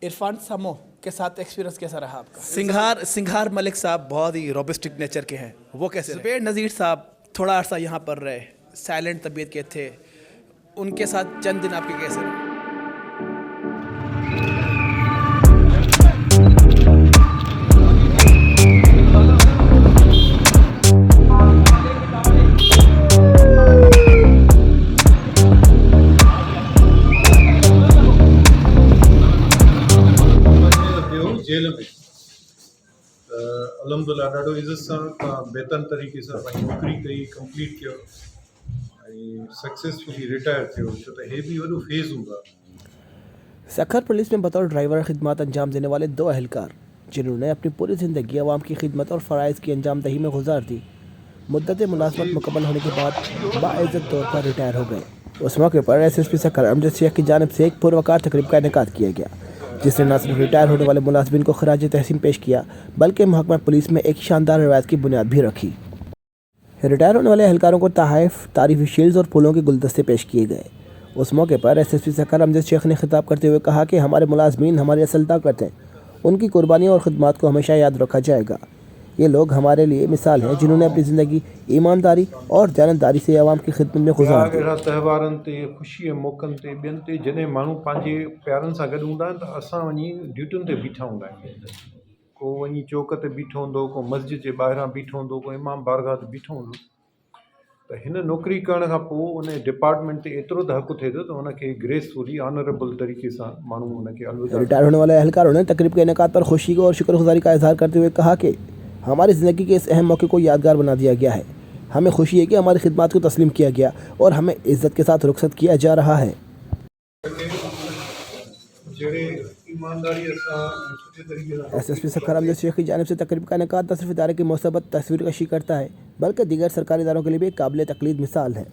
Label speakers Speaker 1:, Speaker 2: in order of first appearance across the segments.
Speaker 1: इरफान समो के साथ एक्सपीरियंस कैसा रहा आपका? सिंघार मलिक साहब बहुत ही रोबस्टिक नेचर के हैं, वो कैसे? जुबैर नज़ीर साहब थोड़ा अर्सा यहाँ पर रहे, साइलेंट तबीयत के थे, उनके साथ चंद दिन आपके कैसे रहे?
Speaker 2: जेल में अलहमदुल्ला ॾाढो इज़त सां बेहतर तरीक़े सां पंहिंजी नौकरी कई, कंप्लीट कयो ऐं सक्सेसफुली रिटायर थियो, छो त हे बि वॾो फेज़ हूंदो आहे।
Speaker 1: सखर पुलिस में बतौर ड्राइवर खिदमत अंजाम देने वाले 2 अहलकार जिन्होंने अपनी पूरी ज़िंदगी अवाम की खिदमत और फ़राइज़ की अंजाम दही में गुजार दी, मुद्दत मुलाजमत मुकम्मल होने के बाद बाइज़्ज़त तौर पर रिटायर हो गए। उस मौके पर SSP सखर अमजद शेख की जानिब से एक पुरवकार तकरीब का इनेकाद किया गया, जिसने न सिर्फ रिटायर होने वाले मुलाजमिन को खराज तहसीन पेश किया, बल्कि महकमा पुलिस में एक शानदार रवायत की बुनियाद भी रखी। रिटायर होने वाले एहलकारों को तोहफ़े, तारीफ़ी शील्ड्स और फूलों के गुलदस्ते पेश किए गए। उस मौके पर SSP सखर अमजद शेख ने खिताब करते हुए कहा कि हमारे मुलाजमीन हमारी असल ताकत हैं, उनकी कुर्बानियों और खिदमत को हमेशा याद रखा जाएगा। ये लोग हमारे लिए मिसाल हैं जिन्होंने अपनी ज़िंदगी ईमानदारी और जानतदारी से आवाम की खिदमत में गुजार दी।
Speaker 2: अहिड़ा त्योहारनि ते, ख़ुशीअ मौक़नि ते, ॿियनि ते जॾहिं माण्हू पंहिंजे प्यारनि सां गॾु हूंदा आहिनि त असां वञी ड्यूटियुनि ते बीठा हूंदा आहियूं। को वञी चौक ते बीठो हूंदो, को मस्जिद जे ॿाहिरां बीठो हूंदो, को इमाम बारगाह ते बीठो हूंदो। त हिन नौकिरी करण खां पोइ उन डिपार्टमेंट ते एतिरो त हक़ु थिए थो त उनखे ग्रेसफुली ऑनरेबल तरीक़े सां माण्हू उनखे अलविदा।
Speaker 1: रिटायर होने वाले एहलकारों ने तकरीब के इनेकाद पर खुशी और शुक्रगुजारी का इजहार करते हुए कहा कि हमारी ज़िंदगी के इस अहम मौके को यादगार बना दिया गया है। हमें खुशी है कि हमारी खिदमत को तस्लीम किया गया और हमें इज़्ज़त के साथ रुखसत किया जा रहा है। SSP सखर अमजद शेख की जानिब से तकरीब का इनेकाद न सिर्फ इदारे की मुस्तबत तस्वीर कशी करता है, बल्कि दीगर सरकारी इदारों के लिए भी एक काबिल तकलीद मिसाल है।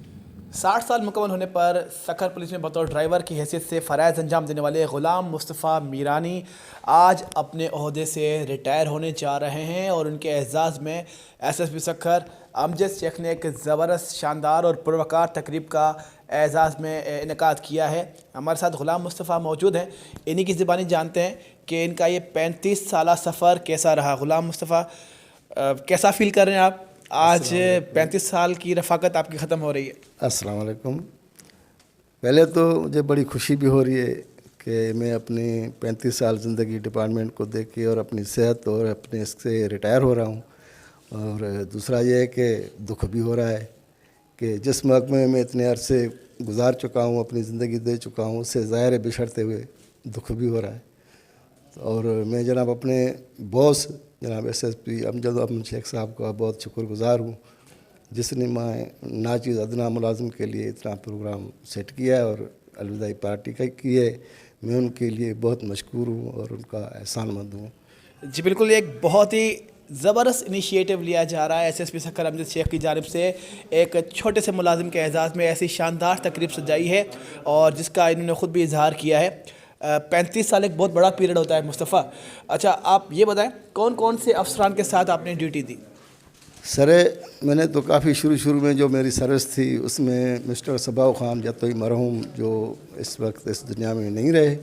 Speaker 1: 60 साल मुकम्मल होने पर सखर पुलिस में बतौर ड्राइवर की हैसियत से फ़राइज़ अंजाम देने वाले ग़ुलाम मुस्तफ़ा मीरानी आज अपने ओहदे से रिटायर होने जा रहे हैं और उनके एज़ाज़ में SSP सखर अमजद शेख ने एक ज़बरदस्त, शानदार और पुरवकार तकरीब का एज़ाज़ में इनेकाद किया है। हमारे साथ ग़ुलाम मुस्तफ़ा मौजूद हैं, इन्हीं की ज़बानी जानते हैं कि इनका ये 35 साला सफ़र कैसा रहा। ग़ुलाम मुस्तफ़ा, कैसा फ़ील कर रहे हैं आप? आज 35 साल की रफ़ाकत आपकी ख़त्म हो रही है।
Speaker 3: अस्सलाम वालेकुम। पहले तो मुझे बड़ी खुशी भी हो रही है कि मैं अपनी 35 साल ज़िंदगी डिपार्टमेंट को देख के और अपनी सेहत और अपने इससे रिटायर हो रहा हूँ। और दूसरा ये है कि दुख भी हो रहा है कि जिस महकमे में इतने अरसे गुजार चुका हूँ, अपनी ज़िंदगी दे चुका हूँ, उससे ज़ाहिर बिछड़ते हुए दुख भी हो रहा है। और मैं जनाब अपने बॉस जनाब SSP अमजद अहमद शेख साहब का बहुत शुक्रगुज़ार हूँ, जिसने मैं नाचीज़ अदना मुलाजिम के लिए इतना प्रोग्राम सेट किया है और अलविदाई पार्टी का की है। मैं उनके लिए बहुत मशकूर हूँ और उनका एहसानमंद हूँ।
Speaker 1: जी बिल्कुल, एक बहुत ही ज़बरदस्त इनिशिएटिव लिया जा रहा है SSP सखर अमजद शेख की जानिब से। एक छोटे से मुलाजिम के एजाज़ में ऐसी शानदार तकरीब सजाई है और जिसका इन्होंने ख़ुद भी इजहार किया है। 35 साल एक बहुत बड़ा पीरियड होता है मुस्तफ़ा। अच्छा, आप ये बताएं कौन कौन से अफसरान के साथ आपने ड्यूटी दी?
Speaker 3: सर, मैंने तो काफ़ी शुरू में जो मेरी सर्विस थी उसमें मिस्टर सबाउ ख़ान जतोई मरहूम जो इस वक्त इस दुनिया में नहीं रहे,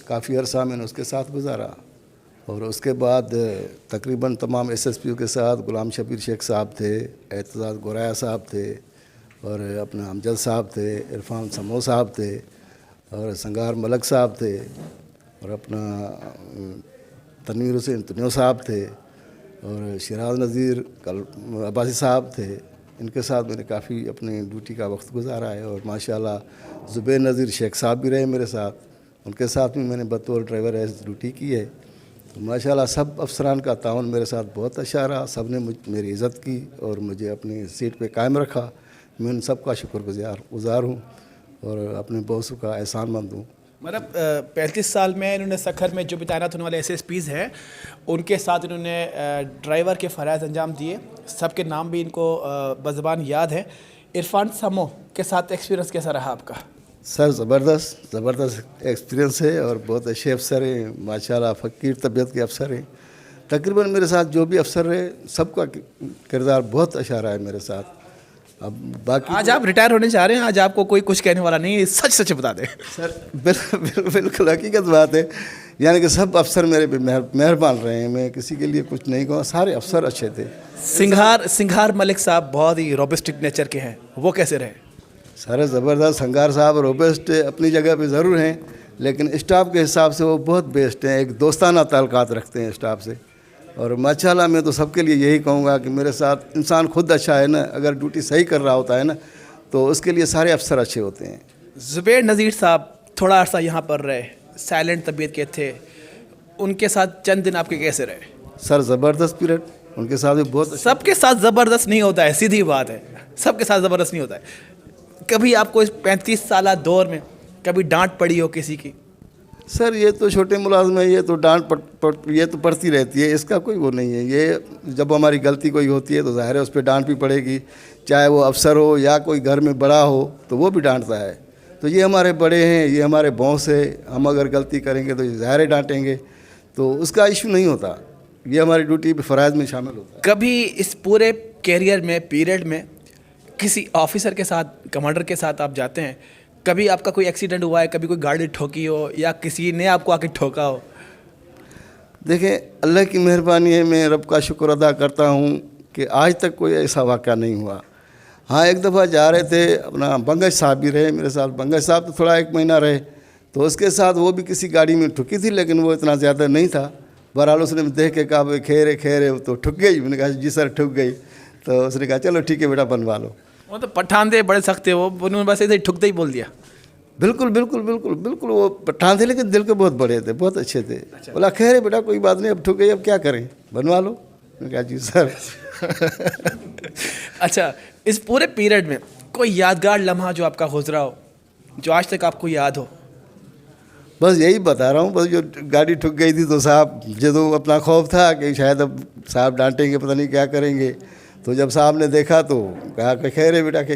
Speaker 3: काफ़ी अरसा मैंने उसके साथ गुजारा। और उसके बाद तकरीबन तमाम SSP के साथ गुलाम शबीर शेख साहब थे, एतज़ाज़ गोराया साहब थे और अपना अमजद साहब थे, इरफान समो साहब थे और सिंघार मलिक साहब थे और अपना तनवीर हुसैन तनियो साहब थे और शिराज नज़ीर अब्बासी साहब थे। इनके साथ मैंने काफ़ी अपनी ड्यूटी का वक्त गुजारा है। और माशाल्लाह जुबैर नज़ीर शेख साहब भी रहे मेरे साथ, उनके साथ भी मैंने बतौर ड्राइवर एज ड्यूटी की है। तो माशाल्लाह सब अफसरान का ताउन मेरे साथ बहुत अच्छा रहा, सब ने मेरी इज़्ज़त की और मुझे अपनी सीट पे कायम रखा। मैं उन सब का शुक्रगुज़ार हूँ और अपने बॉस का एहसानमंद हूँ।
Speaker 1: मतलब 35 साल में इन्होंने सखर में जो भी तैनात होने वाले SSPs हैं उनके साथ इन्होंने ड्राइवर के फ़राइज़ अंजाम दिए। सबके नाम भी इनको बज़बान याद है। इरफान समो के साथ एक्सपीरियंस कैसा रहा आपका?
Speaker 3: सर ज़बरदस्त एक्सपीरियंस है और बहुत अच्छे अफसर हैं माशाल्लाह, फ़कीर तबीयत के अफसर हैं। तकरीबन मेरे साथ जो भी अफसर रहे सबका किरदार बहुत अच्छा रहा है मेरे साथ। अब बाकी
Speaker 4: आज आप रिटायर होने जा रहे हैं, आज आपको कोई कुछ कहने वाला नहीं है, सच सच बता दें।
Speaker 3: सर बिल्कुल हकीकत बात है, यानी कि सब अफसर मेरे पे मेहरबान रहे हैं, मैं किसी के लिए कुछ नहीं कहूँ, सारे अफसर अच्छे थे।
Speaker 4: सिंघार मलिक साहब बहुत ही रोबस्टिक नेचर के हैं, वो कैसे रहे?
Speaker 3: सारे ज़बरदस्त। संगार साहब रोबस्ट अपनी जगह पे ज़रूर हैं, लेकिन स्टाफ के हिसाब से वो बहुत बेस्ट हैं, एक दोस्ताना ताल्लुकात रखते हैं स्टाफ से। और माशाल्लाह मैं तो सबके लिए यही कहूँगा कि मेरे साथ इंसान खुद अच्छा है ना, अगर ड्यूटी सही कर रहा होता है ना तो उसके लिए सारे अफसर अच्छे होते हैं।
Speaker 4: ज़ुबैर नज़ीर साहब थोड़ा अर्सा यहाँ पर रहे, साइलेंट तबीयत के थे, उनके साथ चंद दिन आपके कैसे रहे?
Speaker 3: सर ज़बरदस्त पीरियड, उनके साथ भी बहुत
Speaker 4: सबके साथ ज़बरदस्त नहीं होता है, सीधी बात है, सबके साथ ज़बरदस्त नहीं होता है। कभी आपको इस 35 साल दौर में कभी डांट पड़ी हो किसी की?
Speaker 3: सर ये तो छोटे मुलाजिम है, ये तो डांट ये तो पड़ती रहती है, इसका कोई वो नहीं है। ये जब हमारी गलती कोई होती है तो ज़ाहिर है उस पर डांट भी पड़ेगी, चाहे वो अफसर हो या कोई घर में बड़ा हो तो वो भी डांटता है। तो ये हमारे बड़े हैं, ये हमारे बॉस है, हम अगर गलती करेंगे तो ज़ाहिर है डांटेंगे, तो उसका इशू नहीं होता, ये हमारी ड्यूटी फ़राइज़ में शामिल होता है।
Speaker 4: कभी इस पूरे कैरियर में पीरियड में किसी ऑफिसर के साथ, कमांडर के साथ आप जाते हैं, कभी आपका कोई एक्सीडेंट हुआ है, कभी कोई गाड़ी ठोकी हो या किसी ने आपको आके ठोका हो?
Speaker 3: देखें, अल्लाह की मेहरबानी है, मैं रब का शुक्र अदा करता हूँ कि आज तक कोई ऐसा वाक़या नहीं हुआ। हाँ, एक दफ़ा जा रहे थे, अपना बंगश साहब भी रहे मेरे साथ, बंगश साहब तो थोड़ा 1 महीना रहे, तो उसके साथ वो भी किसी गाड़ी में ठुकी थी, लेकिन वो इतना ज़्यादा नहीं था। बहरहाल उसने देख के कहा भाई खैर है, तो ठुक गई। मैंने कहा जी सर ठुक गई, तो उसने कहा चलो ठीक है बेटा बनवा लो।
Speaker 4: वो तो पठान थे, बड़े सख्त थे, वो उन्होंने बस ऐसे ही ठुकते ही बोल दिया।
Speaker 3: बिल्कुल बिल्कुल बिल्कुल बिल्कुल, वो पठान थे लेकिन दिल के बहुत बड़े थे, बहुत अच्छे थे। बोला खैर है बेटा कोई बात नहीं, अब ठुक गई, अब क्या करें, बनवा लो। मैंने कहा जी सर।
Speaker 4: अच्छा, इस पूरे पीरियड में कोई यादगार लम्हा जो आपका गुजरा हो, जो आज तक आपको याद हो?
Speaker 3: बस यही बता रहा हूँ, बस जो गाड़ी ठुक गई थी तो साहब जो अपना खौफ था कि शायद अब साहब डांटेंगे, पता नहीं क्या करेंगे, तो जब साहब ने देखा तो कहा कि खैर है बेटा कि